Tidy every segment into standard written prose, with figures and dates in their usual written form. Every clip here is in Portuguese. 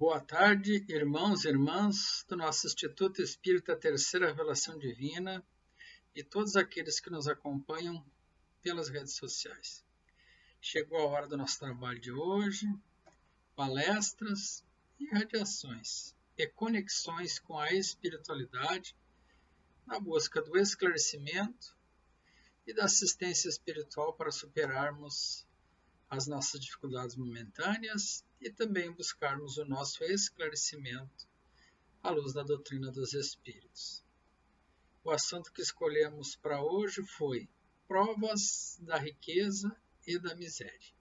Boa tarde, irmãos e irmãs do nosso Instituto Espírita Terceira Revelação Divina e todos aqueles que nos acompanham pelas redes sociais. Chegou a hora do nosso trabalho de hoje, palestras e radiações e conexões com a espiritualidade na busca do esclarecimento e da assistência espiritual para superarmos as nossas dificuldades momentâneas e também buscarmos o nosso esclarecimento à luz da doutrina dos Espíritos. O assunto que escolhemos para hoje foi provas da riqueza e da miséria.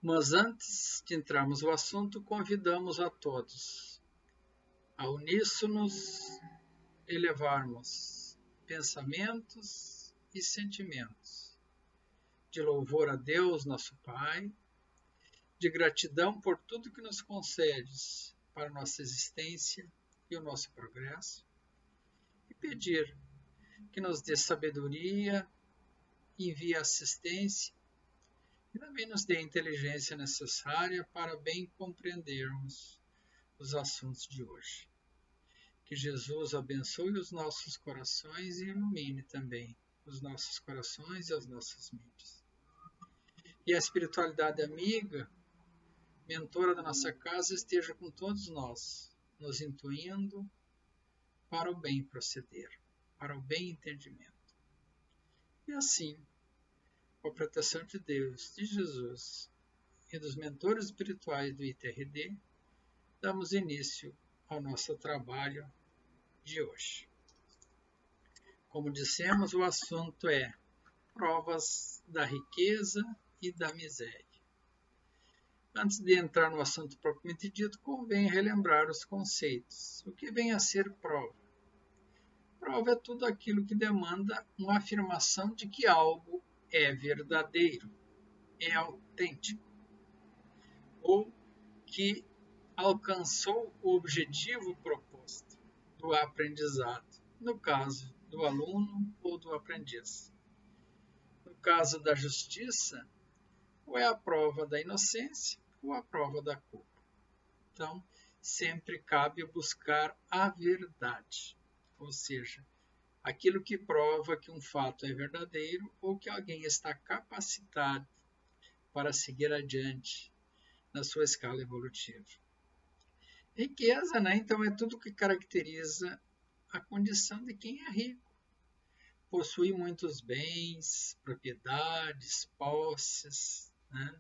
Mas antes de entrarmos no assunto, convidamos a todos a uníssonos elevarmos pensamentos e sentimentos de louvor a Deus, nosso Pai, de gratidão por tudo que nos concedes para a nossa existência e o nosso progresso, e pedir que nos dê sabedoria, envie assistência e também nos dê a inteligência necessária para bem compreendermos os assuntos de hoje. Que Jesus abençoe os nossos corações e ilumine também os nossos corações e as nossas mentes. E a espiritualidade amiga, mentora da nossa casa, esteja com todos nós, nos intuindo para o bem proceder, para o bem entendimento. E assim, com a proteção de Deus, de Jesus e dos mentores espirituais do ITRD, damos início ao nosso trabalho de hoje. Como dissemos, o assunto é provas da riqueza e da miséria. Antes de entrar no assunto propriamente dito, convém relembrar os conceitos. O que vem a ser prova? Prova é tudo aquilo que demanda uma afirmação de que algo é verdadeiro, é autêntico, ou que alcançou o objetivo proposto do aprendizado, no caso do aluno ou do aprendiz. No caso da justiça, ou é a prova da inocência ou a prova da culpa. Então, sempre cabe buscar a verdade, ou seja, aquilo que prova que um fato é verdadeiro ou que alguém está capacitado para seguir adiante na sua escala evolutiva. Riqueza, então, é tudo que caracteriza a condição de quem é rico. Possui muitos bens, propriedades, posses,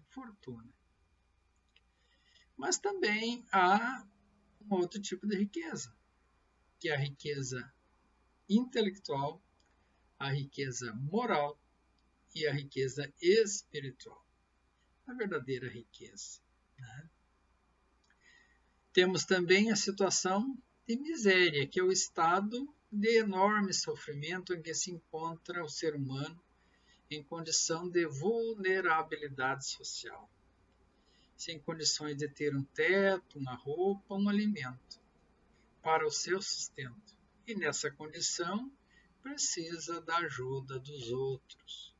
fortuna. Mas também há um outro tipo de riqueza, que é a riqueza intelectual, a riqueza moral e a riqueza espiritual. A verdadeira riqueza. Temos também a situação de miséria, que é o estado de enorme sofrimento em que se encontra o ser humano em condição de vulnerabilidade social, sem condições de ter um teto, uma roupa, um alimento para o seu sustento. E nessa condição precisa da ajuda dos outros,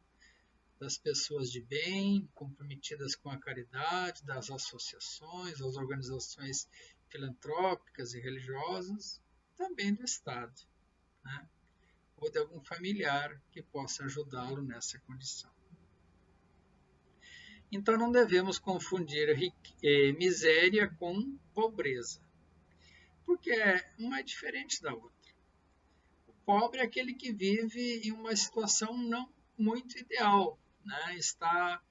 das pessoas de bem, comprometidas com a caridade, das associações, das organizações filantrópicas e religiosas, também do Estado, ou de algum familiar que possa ajudá-lo nessa condição. Então não devemos confundir miséria com pobreza, porque uma é diferente da outra. O pobre é aquele que vive em uma situação não muito ideal, está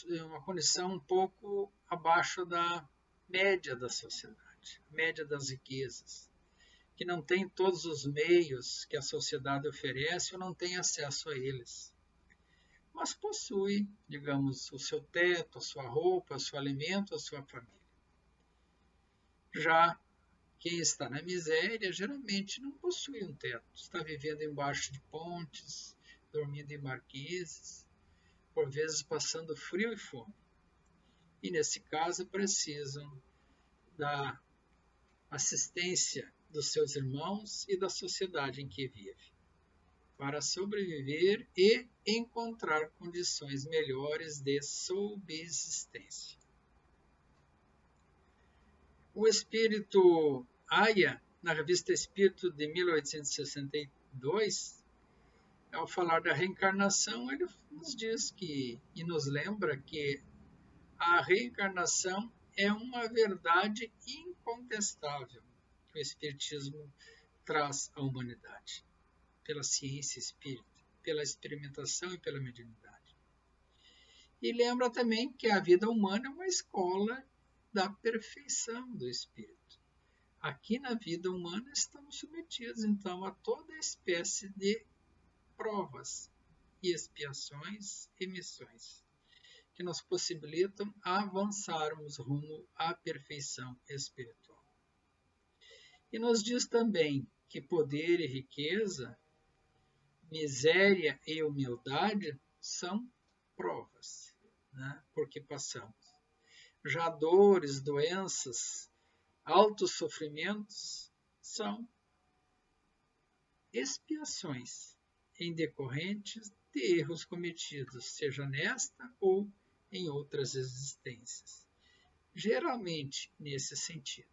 em uma condição um pouco abaixo da média da sociedade, média das riquezas, que não tem todos os meios que a sociedade oferece ou não tem acesso a eles. Mas possui, digamos, o seu teto, a sua roupa, o seu alimento, a sua família. Já quem está na miséria geralmente não possui um teto, está vivendo embaixo de pontes, dormindo em marquises, por vezes passando frio e fome. E nesse caso precisam da assistência dos seus irmãos e da sociedade em que vive, para sobreviver e encontrar condições melhores de subsistência. O espírito Aya, na revista Espírito de 1862, ao falar da reencarnação, ele nos diz que, e nos lembra que a reencarnação é uma verdade incontestável que o Espiritismo traz à humanidade, pela ciência espírita, pela experimentação e pela mediunidade. E lembra também que a vida humana é uma escola da perfeição do espírito. Aqui na vida humana estamos submetidos, então, a toda espécie de provas e expiações e missões que nos possibilitam avançarmos rumo à perfeição espiritual. E nos diz também que poder e riqueza, miséria e humildade são provas, né, porque passamos. Já dores, doenças, altos sofrimentos são expiações em decorrentes de erros cometidos, seja nesta ou em outras existências. Geralmente nesse sentido,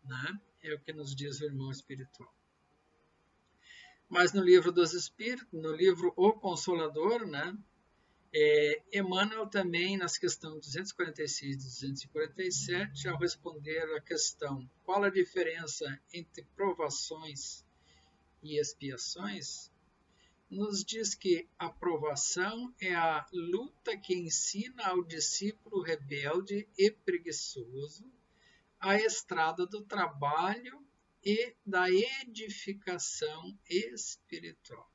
né? É o que nos diz o irmão espiritual. Mas no livro dos Espíritos, no livro O Consolador, né? Emmanuel também, nas questões 246 e 247, ao responder à questão qual a diferença entre provações e expiações, nos diz que a provação é a luta que ensina ao discípulo rebelde e preguiçoso a estrada do trabalho e da edificação espiritual.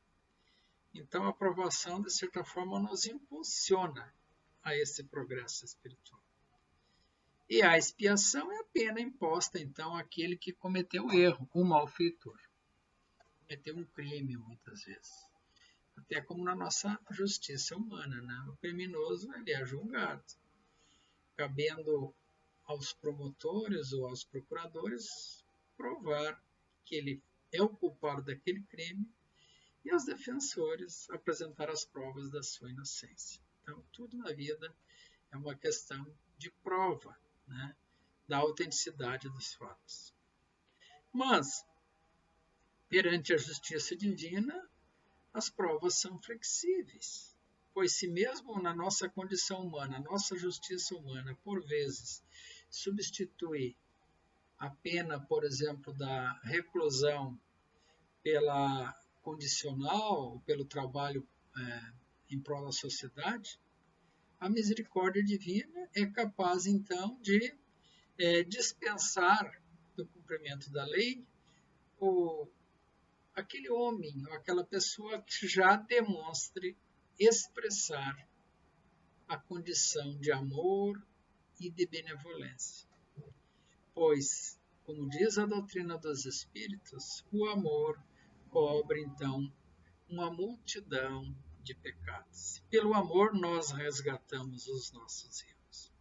Então, a provação, de certa forma, nos impulsiona a esse progresso espiritual. E a expiação é a pena imposta, então, àquele que cometeu o erro, o malfeitor. Cometeu um crime, muitas vezes. Até como na nossa justiça humana, né? O criminoso ele é julgado, cabendo aos promotores ou aos procuradores provar que ele é o culpado daquele crime e aos defensores apresentar as provas da sua inocência. Então, tudo na vida é uma questão de prova, né? Da autenticidade dos fatos. Mas, perante a justiça divina, as provas são flexíveis, pois se mesmo na nossa condição humana, a nossa justiça humana, por vezes, substitui a pena, por exemplo, da reclusão pela condicional, pelo trabalho em prol da sociedade, a misericórdia divina é capaz, então, de dispensar do cumprimento da lei aquele homem ou aquela pessoa que já demonstre expressar a condição de amor e de benevolência. Pois, como diz a doutrina dos Espíritos, o amor cobre, então, uma multidão de pecados. Pelo amor, nós resgatamos os nossos erros.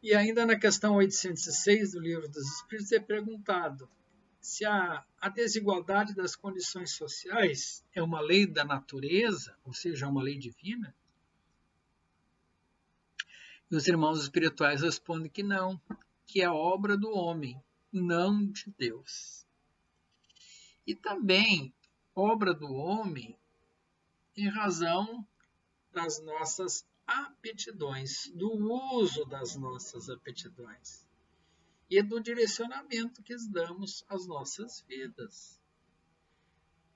E ainda na questão 806 do Livro dos Espíritos é perguntado se a desigualdade das condições sociais é uma lei da natureza, ou seja, uma lei divina? E os irmãos espirituais respondem que não, que é obra do homem, não de Deus. E também obra do homem em razão das nossas aptidões, do uso das nossas aptidões e do direcionamento que damos às nossas vidas.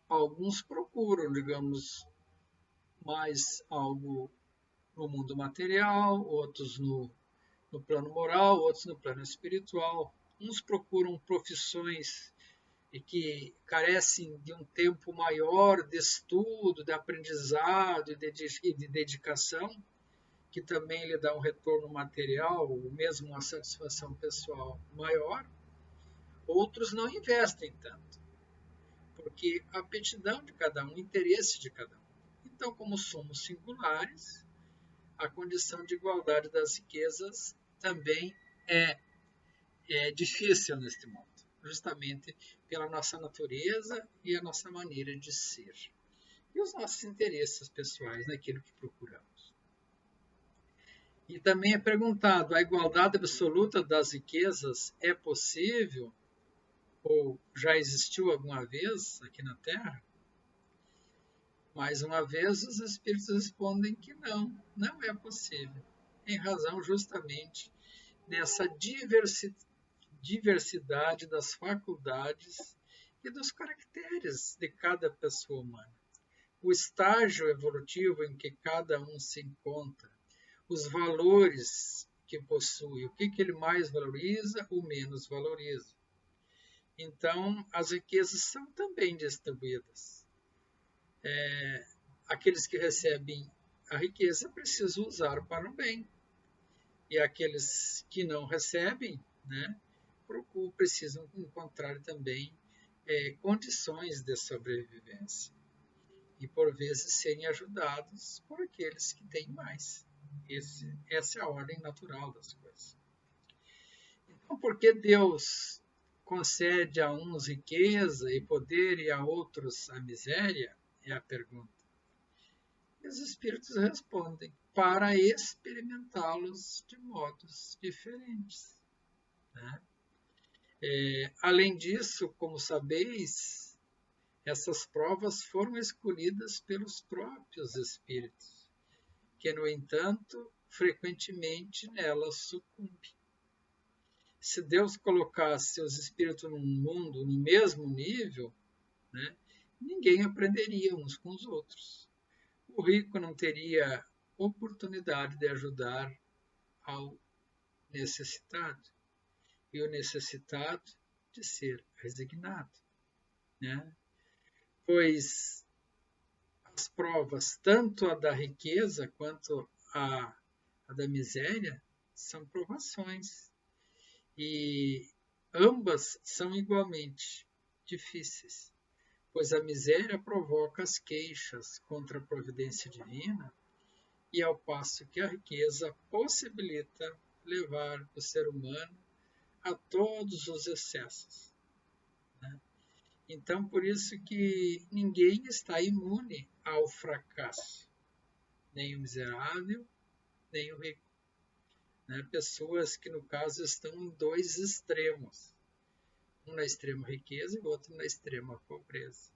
Alguns procuram, digamos, mais algo no mundo material, outros no plano moral, outros no plano espiritual. Uns procuram profissões que carecem de um tempo maior de estudo, de aprendizado e de dedicação, que também lhe dá um retorno material, ou mesmo uma satisfação pessoal maior. Outros não investem tanto, porque a aptidão de cada um, o interesse de cada um. Então, como somos singulares, a condição de igualdade das riquezas também é difícil neste mundo, justamente pela nossa natureza e a nossa maneira de ser. E os nossos interesses pessoais naquilo que procuramos. E também é perguntado: a igualdade absoluta das riquezas é possível ou já existiu alguma vez aqui na Terra? Mais uma vez, os espíritos respondem que não, não é possível, em razão justamente dessa diversidade das faculdades e dos caracteres de cada pessoa humana. O estágio evolutivo em que cada um se encontra, os valores que possui, o que ele mais valoriza ou menos valoriza. Então, as riquezas são também distribuídas. Aqueles que recebem a riqueza precisam usar para o bem. E aqueles que não recebem, né, precisam encontrar também condições de sobrevivência. E, por vezes, serem ajudados por aqueles que têm mais. Essa é a ordem natural das coisas. Então, por que Deus concede a uns riqueza e poder e a outros a miséria? É a pergunta. E os espíritos respondem: para experimentá-los de modos diferentes. Né? Além disso, como sabeis, essas provas foram escolhidas pelos próprios espíritos, que, no entanto, frequentemente nelas sucumbem. Se Deus colocasse os espíritos num mundo no mesmo nível, né, ninguém aprenderia uns com os outros. O rico não teria oportunidade de ajudar ao necessitado, e o necessitado de ser resignado, né? Pois as provas, tanto a da riqueza quanto a da miséria, são provações, e ambas são igualmente difíceis, pois a miséria provoca as queixas contra a providência divina, e ao passo que a riqueza possibilita levar o ser humano a todos os excessos. Né? Então, por isso que ninguém está imune ao fracasso, nem o miserável, nem o rico. Né? Pessoas que, no caso, estão em dois extremos, um na extrema riqueza e o outro na extrema pobreza.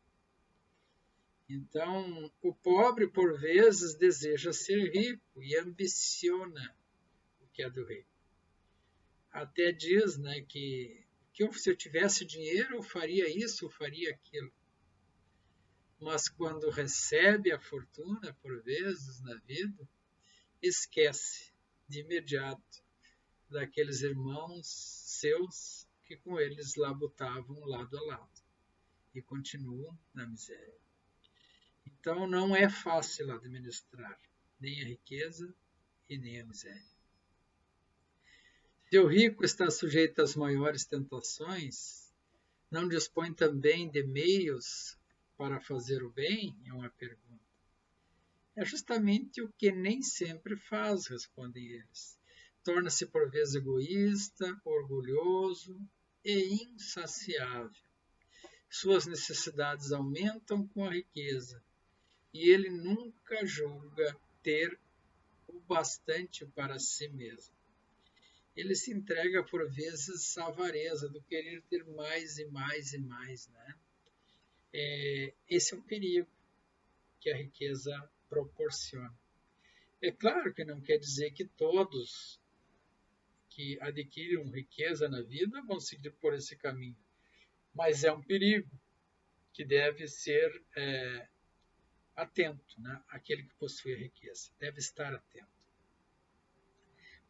Então, o pobre, por vezes, deseja ser rico e ambiciona o que é do rico. Até diz, né, que se eu tivesse dinheiro, eu faria isso, eu faria aquilo. Mas quando recebe a fortuna, por vezes, na vida, esquece de imediato daqueles irmãos seus que com eles labutavam lado a lado e continuam na miséria. Então, não é fácil administrar nem a riqueza e nem a miséria. Se o rico está sujeito às maiores tentações, não dispõe também de meios para fazer o bem? É uma pergunta. É justamente o que nem sempre faz, respondem eles. Torna-se por vezes egoísta, orgulhoso e insaciável. Suas necessidades aumentam com a riqueza, e ele nunca julga ter o bastante para si mesmo. Ele se entrega por vezes à avareza do querer ter mais e mais e mais, né? Esse é um perigo que a riqueza proporciona. É claro que não quer dizer que todos que adquirem riqueza na vida vão seguir por esse caminho, mas é um perigo que deve ser atento, né? Aquele que possui a riqueza deve estar atento.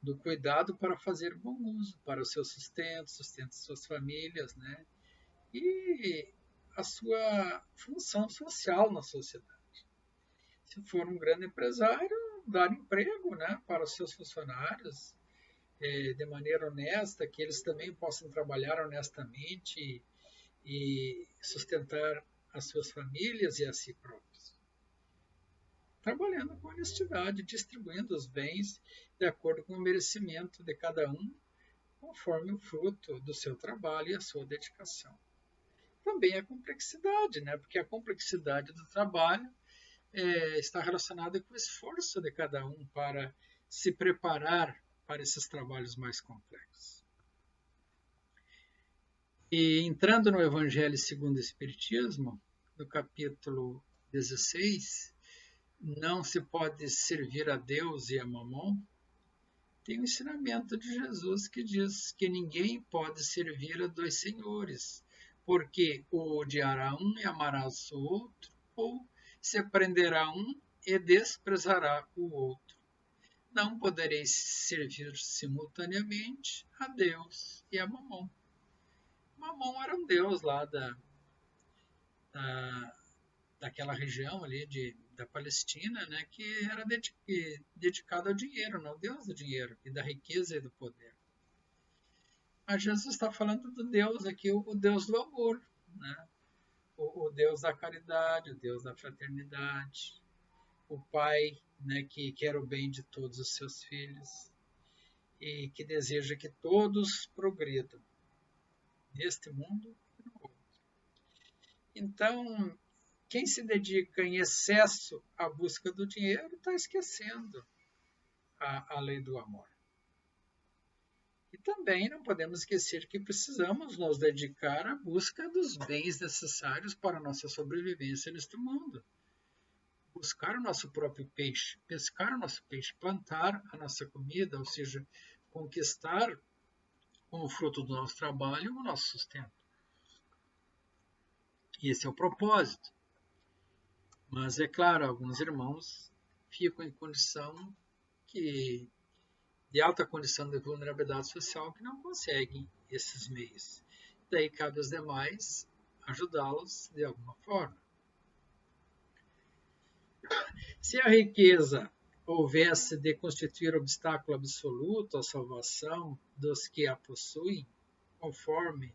Do cuidado para fazer bom uso, para o seu sustento de suas famílias, né? E a sua função social na sociedade. Se for um grande empresário, dar emprego, né, para os seus funcionários de maneira honesta, que eles também possam trabalhar honestamente e sustentar as suas famílias e a si próprios. Trabalhando com honestidade, distribuindo os bens de acordo com o merecimento de cada um, conforme o fruto do seu trabalho e a sua dedicação. Também a complexidade, né? Porque a complexidade do trabalho está relacionada com o esforço de cada um para se preparar para esses trabalhos mais complexos. E entrando no Evangelho segundo o Espiritismo, no capítulo 16, não se pode servir a Deus e a Mamon, tem o ensinamento de Jesus que diz que ninguém pode servir a dois senhores, porque ou odiará um e amará o outro, ou se aprenderá um e desprezará o outro. Não podereis servir simultaneamente a Deus e a Mamon. Mamon era um deus lá daquela região ali da Palestina, né, que era dedicado ao dinheiro, não, o deus do dinheiro e da riqueza e do poder. Mas Jesus está falando do Deus aqui, o Deus do amor, né? O Deus da caridade, o Deus da fraternidade, o Pai, né, que quer o bem de todos os seus filhos e que deseja que todos progridam neste mundo e no outro. Então, quem se dedica em excesso à busca do dinheiro está esquecendo a lei do amor. E também não podemos esquecer que precisamos nos dedicar à busca dos bens necessários para a nossa sobrevivência neste mundo. Buscar o nosso próprio peixe, pescar o nosso peixe, plantar a nossa comida, ou seja, conquistar com o fruto do nosso trabalho o nosso sustento. E esse é o propósito. Mas é claro, alguns irmãos ficam em condição de alta condição de vulnerabilidade social que não conseguem esses meios. Daí cabe aos demais ajudá-los de alguma forma. Se a riqueza houvesse de constituir obstáculo absoluto à salvação dos que a possuem, conforme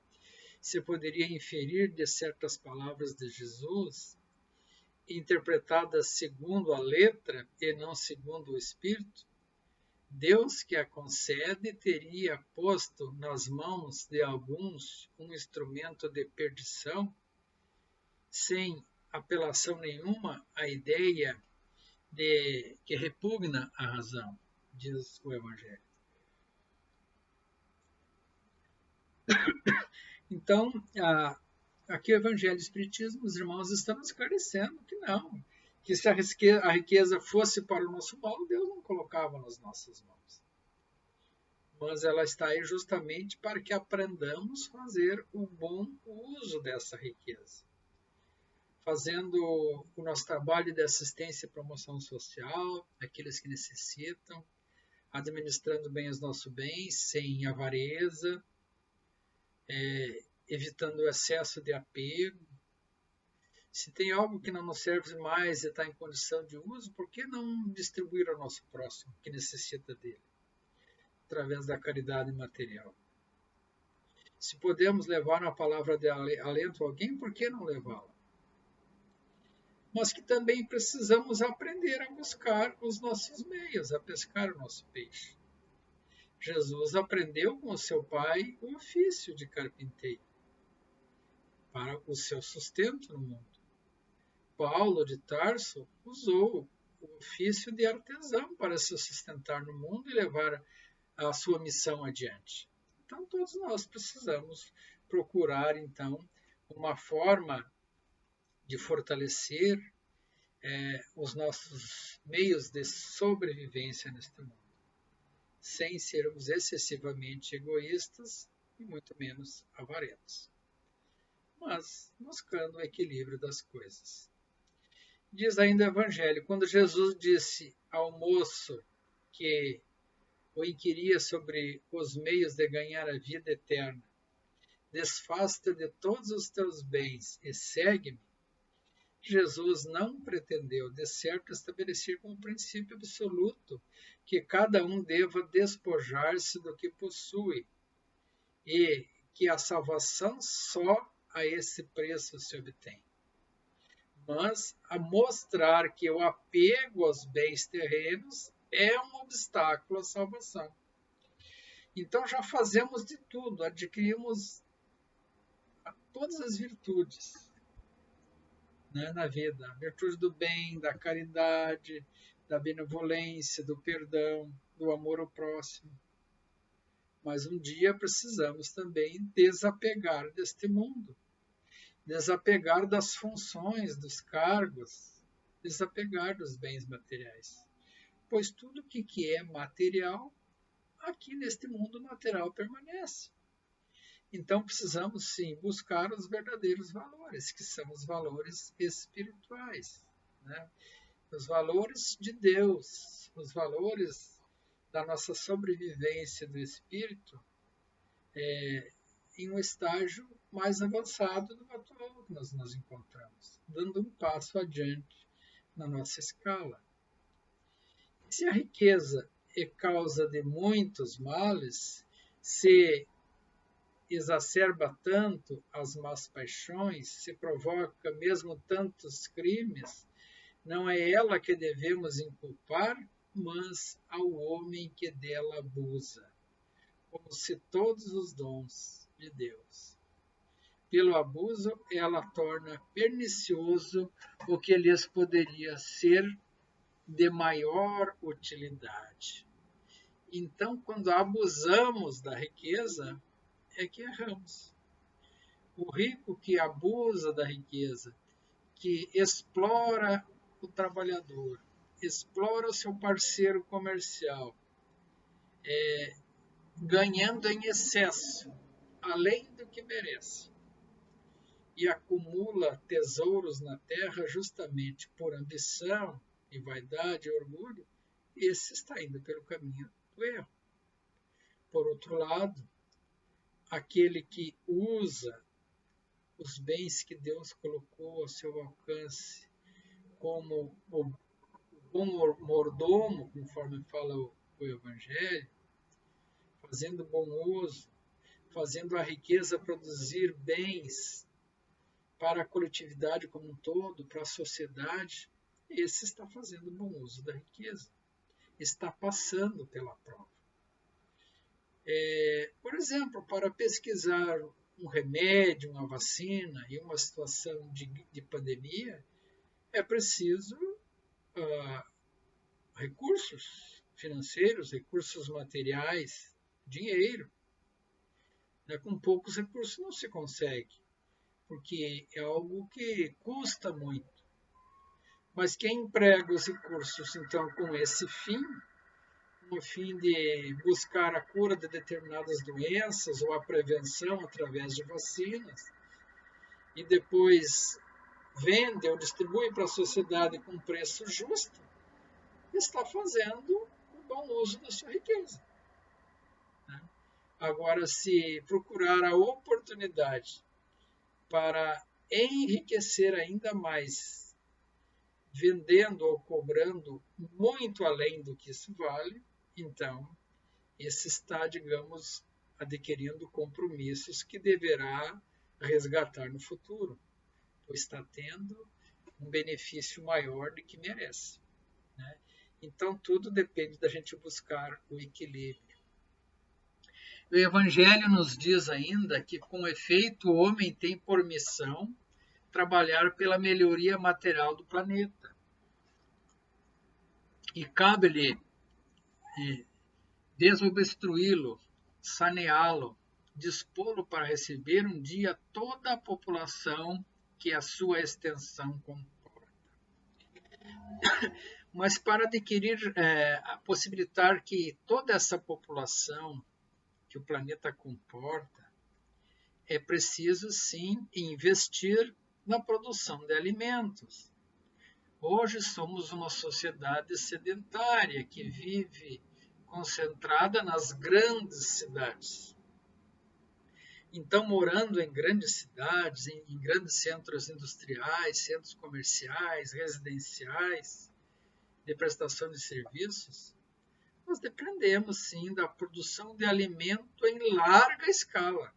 se poderia inferir de certas palavras de Jesus, interpretadas segundo a letra e não segundo o espírito, Deus que a concede teria posto nas mãos de alguns um instrumento de perdição, sem apelação nenhuma à ideia que repugna a razão, diz o Evangelho. Então, aqui o Evangelho e o Espiritismo, os irmãos estão esclarecendo que não, que se a riqueza fosse para o nosso mal, Deus não colocava nas nossas mãos. Mas ela está aí justamente para que aprendamos a fazer o bom uso dessa riqueza. Fazendo o nosso trabalho de assistência e promoção social, aqueles que necessitam, administrando bem os nossos bens, sem avareza, evitando o excesso de apego. Se tem algo que não nos serve mais e está em condição de uso, por que não distribuir ao nosso próximo que necessita dele, através da caridade material? Se podemos levar uma palavra de alento a alguém, por que não levá-la? Mas que também precisamos aprender a buscar os nossos meios, a pescar o nosso peixe. Jesus aprendeu com o seu pai o ofício de carpinteiro para o seu sustento no mundo. Paulo de Tarso usou o ofício de artesão para se sustentar no mundo e levar a sua missão adiante. Então todos nós precisamos procurar então uma forma de fortalecer os nossos meios de sobrevivência neste mundo, sem sermos excessivamente egoístas e muito menos avarentos, mas buscando o equilíbrio das coisas. Diz ainda o Evangelho, quando Jesus disse ao moço que o inquiria sobre os meios de ganhar a vida eterna, desfaz-te de todos os teus bens e segue-me, Jesus não pretendeu, de certo, estabelecer como princípio absoluto que cada um deva despojar-se do que possui e que a salvação só a esse preço se obtém, mas a mostrar que o apego aos bens terrenos é um obstáculo à salvação. Então já fazemos de tudo, adquirimos todas as virtudes, né, na vida, a virtude do bem, da caridade, da benevolência, do perdão, do amor ao próximo. Mas um dia precisamos também desapegar deste mundo, desapegar das funções, dos cargos, desapegar dos bens materiais. Pois tudo que é material, aqui neste mundo material permanece. Então precisamos sim buscar os verdadeiros valores, que são os valores espirituais, né? Os valores de Deus, os valores da nossa sobrevivência do espírito em um estágio mais avançado do atual que nós nos encontramos, dando um passo adiante na nossa escala. Se a riqueza é causa de muitos males, se exacerba tanto as más paixões, se provoca mesmo tantos crimes, não é ela que devemos inculpar, mas ao homem que dela abusa, como se todos os dons de Deus. Pelo abuso, ela torna pernicioso o que lhes poderia ser de maior utilidade. Então, quando abusamos da riqueza, é que erramos. O rico que abusa da riqueza, que explora o trabalhador, explora o seu parceiro comercial, ganhando em excesso, além do que merece, e acumula tesouros na terra justamente por ambição e vaidade e orgulho, esse está indo pelo caminho do erro. Por outro lado, aquele que usa os bens que Deus colocou ao seu alcance como o bom mordomo, conforme fala o Evangelho, fazendo bom uso, fazendo a riqueza produzir bens para a coletividade como um todo, para a sociedade, esse está fazendo bom uso da riqueza, está passando pela prova. Por exemplo, para pesquisar um remédio, uma vacina em uma situação de pandemia, é preciso recursos financeiros, recursos materiais, dinheiro. Com poucos recursos não se consegue, porque é algo que custa muito. Mas quem emprega os recursos, então, com esse fim, no fim de buscar a cura de determinadas doenças ou a prevenção através de vacinas, e depois vende ou distribui para a sociedade com preço justo, está fazendo um bom uso da sua riqueza. Agora, se procurar a oportunidade para enriquecer ainda mais, vendendo ou cobrando muito além do que isso vale, então, esse está, digamos, adquirindo compromissos que deverá resgatar no futuro, pois está tendo um benefício maior do que merece. Né? Então, tudo depende da gente buscar o equilíbrio. O Evangelho nos diz ainda que, com efeito, o homem tem por missão trabalhar pela melhoria material do planeta. E cabe-lhe desobstruí-lo, saneá-lo, dispô-lo para receber um dia toda a população que a sua extensão comporta. Mas para adquirir, possibilitar que toda essa população que o planeta comporta, é preciso sim investir na produção de alimentos. Hoje somos uma sociedade sedentária que vive concentrada nas grandes cidades. Então, morando em grandes cidades, em grandes centros industriais, centros comerciais, residenciais, de prestação de serviços, nós dependemos sim da produção de alimento em larga escala,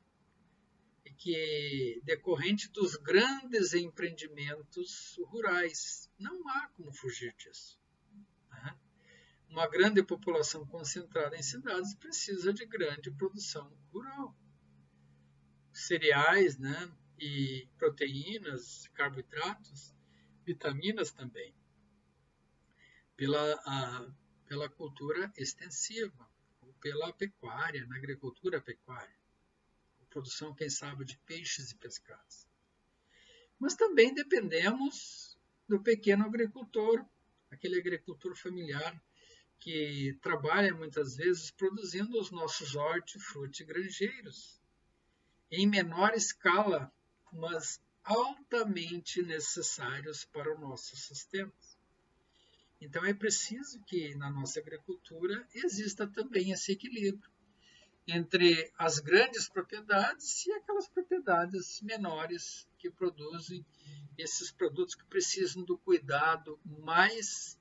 e que decorrente dos grandes empreendimentos rurais. Não há como fugir disso. Uma grande população concentrada em cidades precisa de grande produção rural. Cereais, né? E proteínas, carboidratos, vitaminas também. pela cultura extensiva, ou pela pecuária, na agricultura pecuária, produção, quem sabe, de peixes e pescados. Mas também dependemos do pequeno agricultor, aquele agricultor familiar que trabalha muitas vezes produzindo os nossos hortifruti granjeiros, em menor escala, mas altamente necessários para o nosso sustento. Então é preciso que na nossa agricultura exista também esse equilíbrio entre as grandes propriedades e aquelas propriedades menores que produzem esses produtos que precisam do cuidado mais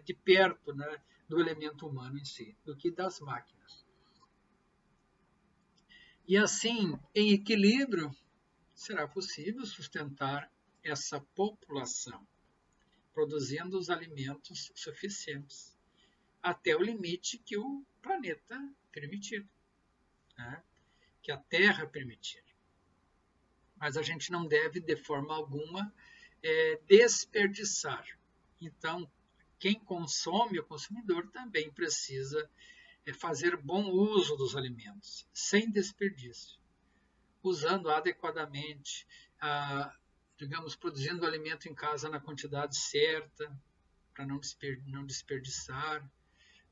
de perto, né, do elemento humano em si, do que das máquinas. E assim, em equilíbrio, será possível sustentar essa população, produzindo os alimentos suficientes, até o limite que o planeta permitir, né? Que a Terra permitir. Mas a gente não deve, de forma alguma, desperdiçar. Então, quem consome, o consumidor, também precisa fazer bom uso dos alimentos, sem desperdício, usando adequadamente, digamos, produzindo o alimento em casa na quantidade certa, para não desperdiçar,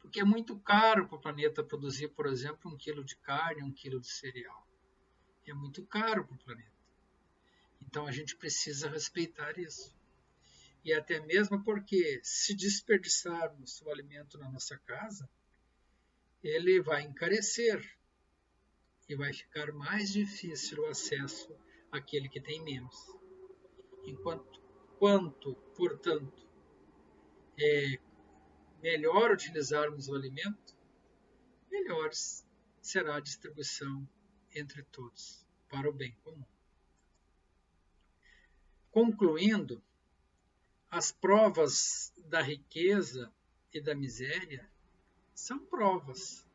porque é muito caro para o planeta produzir, por exemplo, 1 quilo de carne, 1 quilo de cereal. É muito caro para o planeta. Então a gente precisa respeitar isso. E até mesmo porque, se desperdiçarmos o alimento na nossa casa, ele vai encarecer e vai ficar mais difícil o acesso àquele que tem menos. Portanto, é melhor utilizarmos o alimento, melhor será a distribuição entre todos, para o bem comum. Concluindo, as provas da riqueza e da miséria são provas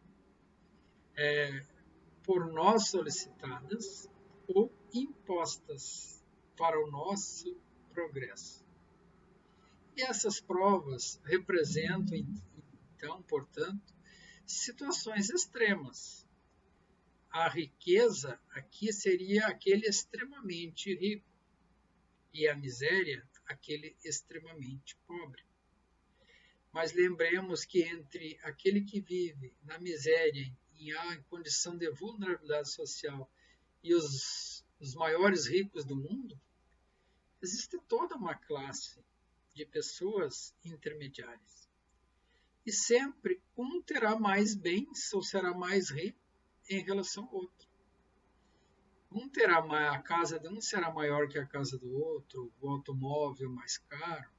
por nós solicitadas ou impostas para o nosso progresso. E essas provas representam, então, portanto, situações extremas. A riqueza aqui seria aquele extremamente rico e a miséria aquele extremamente pobre. Mas lembremos que entre aquele que vive na miséria e em condição de vulnerabilidade social e os maiores ricos do mundo, existe toda uma classe de pessoas intermediárias. E sempre um terá mais bens ou será mais rico em relação ao outro. A casa de um será maior que a casa do outro, o automóvel mais caro.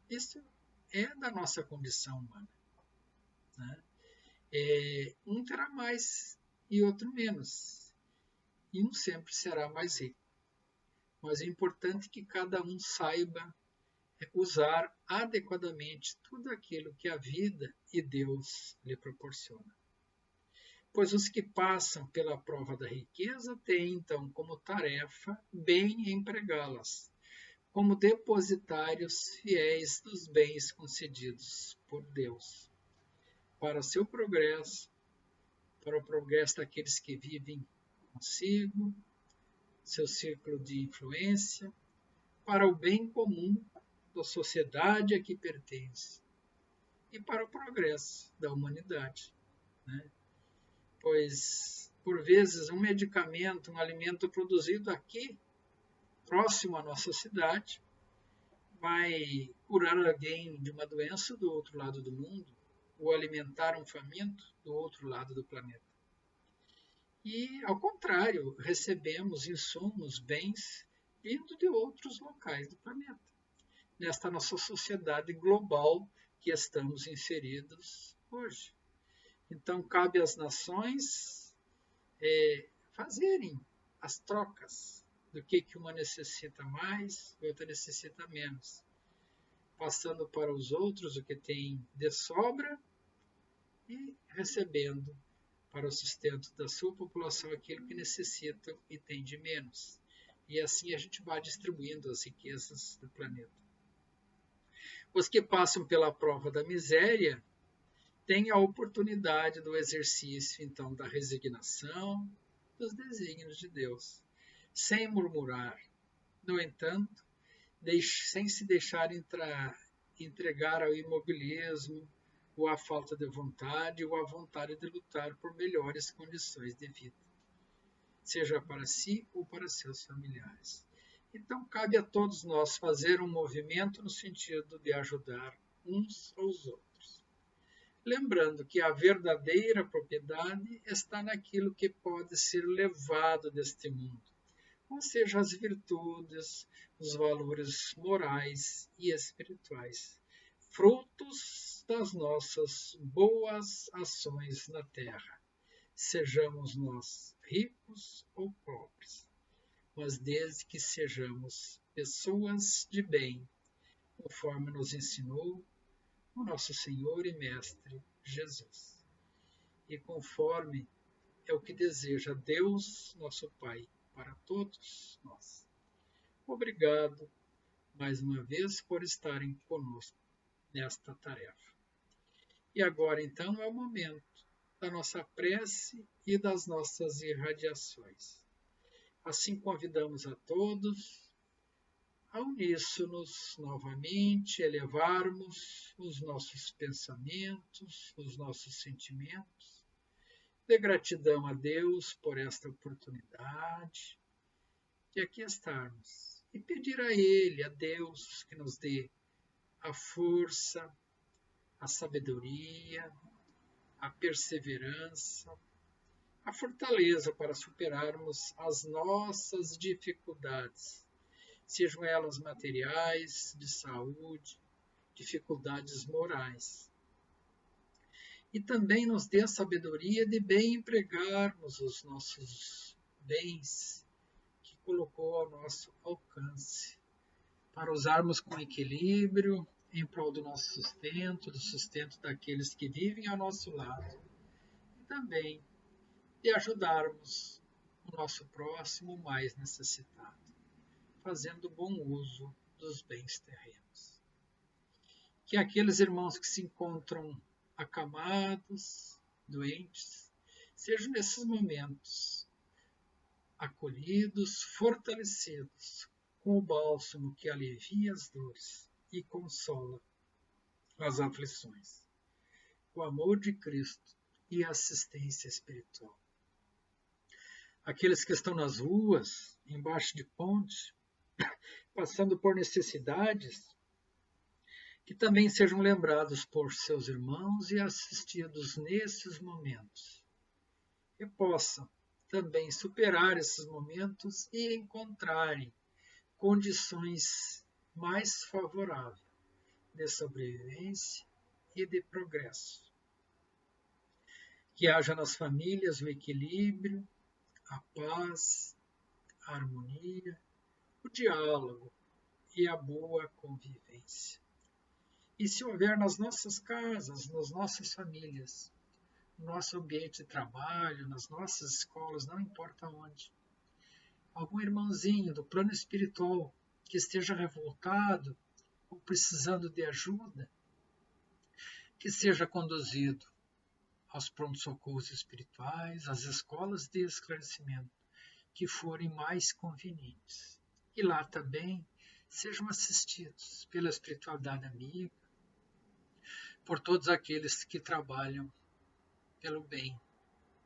Isso é da nossa condição humana, né? Um terá mais e outro menos. E um sempre será mais rico. Mas é importante que cada um saiba usar adequadamente tudo aquilo que a vida e Deus lhe proporciona. Pois os que passam pela prova da riqueza têm, então, como tarefa bem empregá-las, como depositários fiéis dos bens concedidos por Deus, para o seu progresso, para o progresso daqueles que vivem consigo, seu círculo de influência, para o bem comum da sociedade a que pertence e para o progresso da humanidade, né? Pois, por vezes, um medicamento, um alimento produzido aqui, próximo à nossa cidade, vai curar alguém de uma doença do outro lado do mundo, ou alimentar um faminto do outro lado do planeta. E, ao contrário, recebemos insumos, bens, vindo de outros locais do planeta, nesta nossa sociedade global que estamos inseridos hoje. Então, cabe às nações fazerem as trocas do que uma necessita mais e outra necessita menos, passando para os outros o que tem de sobra e recebendo para o sustento da sua população aquilo que necessita e tem de menos. E assim a gente vai distribuindo as riquezas do planeta. Os que passam pela prova da miséria têm a oportunidade do exercício, então, da resignação dos desígnios de Deus, sem murmurar. No entanto, sem se deixar entregar ao imobilismo, ou à falta de vontade, ou à vontade de lutar por melhores condições de vida, seja para si ou para seus familiares. Então, cabe a todos nós fazer um movimento no sentido de ajudar uns aos outros. Lembrando que a verdadeira propriedade está naquilo que pode ser levado deste mundo, ou seja, as virtudes, os valores morais e espirituais, frutos das nossas boas ações na terra, sejamos nós ricos ou pobres, mas desde que sejamos pessoas de bem, conforme nos ensinou o nosso Senhor e Mestre Jesus, e conforme é o que deseja Deus, nosso Pai, para todos nós. Obrigado mais uma vez por estarem conosco nesta tarefa. E agora, então, é o momento da nossa prece e das nossas irradiações. Assim, convidamos a todos a unir-nos novamente, elevarmos os nossos pensamentos, os nossos sentimentos, de gratidão a Deus por esta oportunidade de aqui estarmos e pedir a Ele, a Deus, que nos dê a força, a sabedoria, a perseverança, a fortaleza para superarmos as nossas dificuldades, sejam elas materiais, de saúde, dificuldades morais. E também nos dê a sabedoria de bem empregarmos os nossos bens que colocou ao nosso alcance, para usarmos com equilíbrio em prol do nosso sustento, do sustento daqueles que vivem ao nosso lado, e também de ajudarmos o nosso próximo mais necessitado, fazendo bom uso dos bens terrenos. Que aqueles irmãos que se encontram acamados, doentes, sejam nesses momentos acolhidos, fortalecidos com o bálsamo que alivia as dores e consola as aflições, o amor de Cristo e a assistência espiritual. Aqueles que estão nas ruas, embaixo de pontes, passando por necessidades, que também sejam lembrados por seus irmãos e assistidos nesses momentos, e possam também superar esses momentos e encontrarem condições mais favoráveis de sobrevivência e de progresso. Que haja nas famílias o equilíbrio, a paz, a harmonia, o diálogo e a boa convivência. E se houver nas nossas casas, nas nossas famílias, no nosso ambiente de trabalho, nas nossas escolas, não importa onde, algum irmãozinho do plano espiritual que esteja revoltado ou precisando de ajuda, que seja conduzido aos pronto-socorros espirituais, às escolas de esclarecimento que forem mais convenientes. E lá também sejam assistidos pela espiritualidade amiga, por todos aqueles que trabalham pelo bem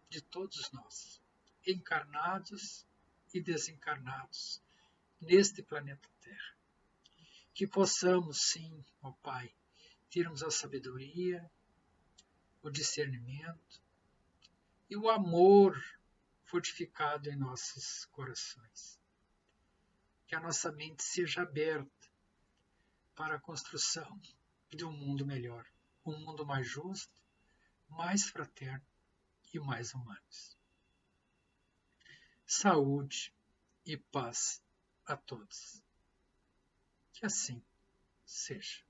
de todos nós, encarnados e desencarnados, neste planeta Terra. Que possamos, sim, ó Pai, termos a sabedoria, o discernimento e o amor fortificado em nossos corações. Que a nossa mente seja aberta para a construção de um mundo melhor, um mundo mais justo, mais fraterno e mais humano. Saúde e paz a todos. Que assim seja.